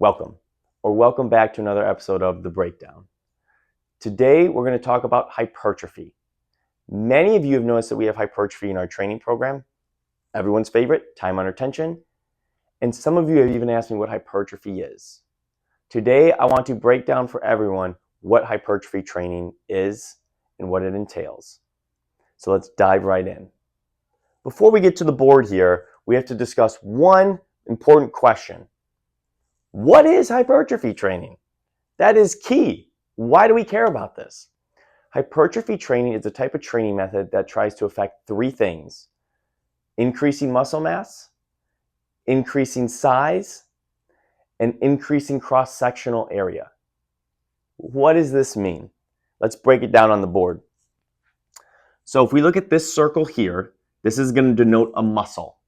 Welcome, or welcome back to another episode of The Breakdown. Today, we're going to talk about hypertrophy. Many of you have noticed that we have hypertrophy in our training program. Everyone's favorite, time under tension. And some of you have even asked me what hypertrophy is. Today, I want to break down for everyone what hypertrophy training is and what it entails. So let's dive right in. Before we get to the board here, we have to discuss one important question. What is hypertrophy training? That is key. Why do we care about this? Hypertrophy training is a type of training method that tries to affect three things: increasing muscle mass, increasing size, and increasing cross-sectional area. What does this mean? Let's break it down on the board. So if we look at this circle here, this is going to denote a muscle.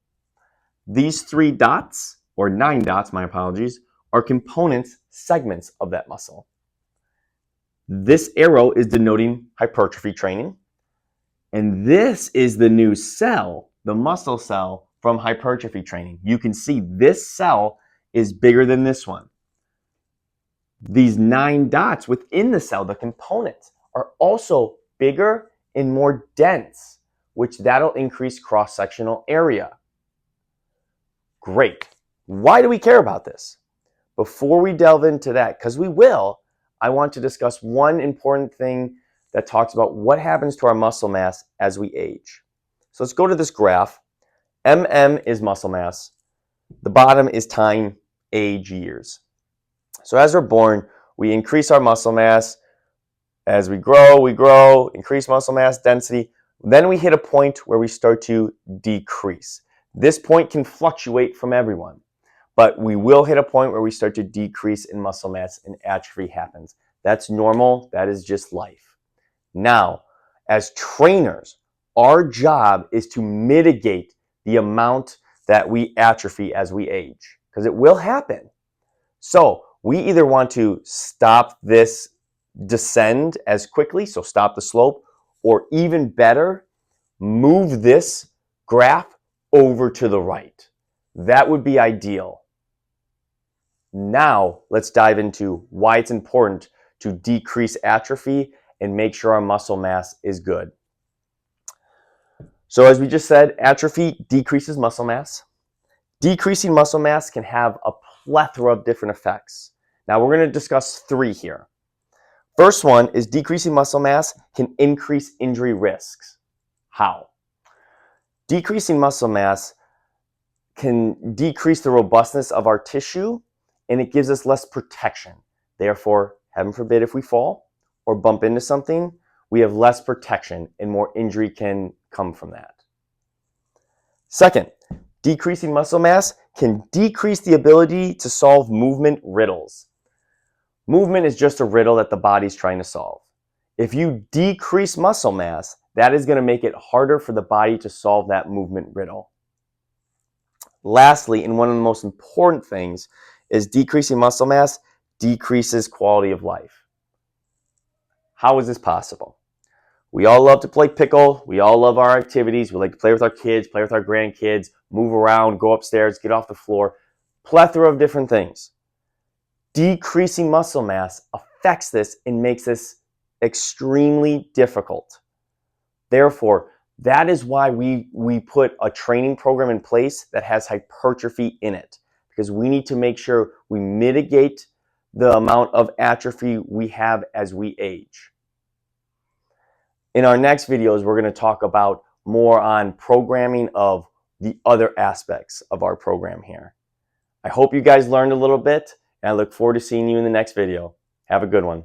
These 3 dots, or 9 dots, my apologies, are components, segments of that muscle. This arrow is denoting hypertrophy training. And this is the new cell, the muscle cell from hypertrophy training. You can see this cell is bigger than this one. These 9 dots within the cell, the components, are also bigger and more dense, which that'll increase cross-sectional area. Great. Why do we care about this? Before we delve into that, because we will, I want to discuss one important thing that talks about what happens to our muscle mass as we age. So let's go to this graph. MM is muscle mass. The bottom is time, age, years. So as we're born, we increase our muscle mass. As we grow, increase muscle mass density. Then we hit a point where we start to decrease. This point can fluctuate from everyone, but we will hit a point where we start to decrease in muscle mass and atrophy happens. That's normal. That is just life. Now, as trainers, our job is to mitigate the amount that we atrophy as we age, because it will happen. So we either want to stop this descend as quickly, so stop the slope, or even better, move this graph over to the right. That would be ideal. Now, let's dive into why it's important to decrease atrophy and make sure our muscle mass is good. So as we just said, atrophy decreases muscle mass. Decreasing muscle mass can have a plethora of different effects. Now we're going to discuss 3 here. First one is decreasing muscle mass can increase injury risks. How? Decreasing muscle mass can decrease the robustness of our tissue, and it gives us less protection. Therefore, heaven forbid if we fall or bump into something, we have less protection and more injury can come from that. Second, decreasing muscle mass can decrease the ability to solve movement riddles. Movement is just a riddle that the body's trying to solve. If you decrease muscle mass, that is going to make it harder for the body to solve that movement riddle. Lastly, and one of the most important things, is decreasing muscle mass decreases quality of life. How is this possible? We all love to play pickle. We all love our activities. We like to play with our kids, play with our grandkids, move around, go upstairs, get off the floor. Plethora of different things. Decreasing muscle mass affects this and makes this extremely difficult. Therefore, that is why we put a training program in place that has hypertrophy in it, because we need to make sure we mitigate the amount of atrophy we have as we age. In our next videos, we're going to talk about more on programming of the other aspects of our program here. I hope you guys learned a little bit, and I look forward to seeing you in the next video. Have a good one.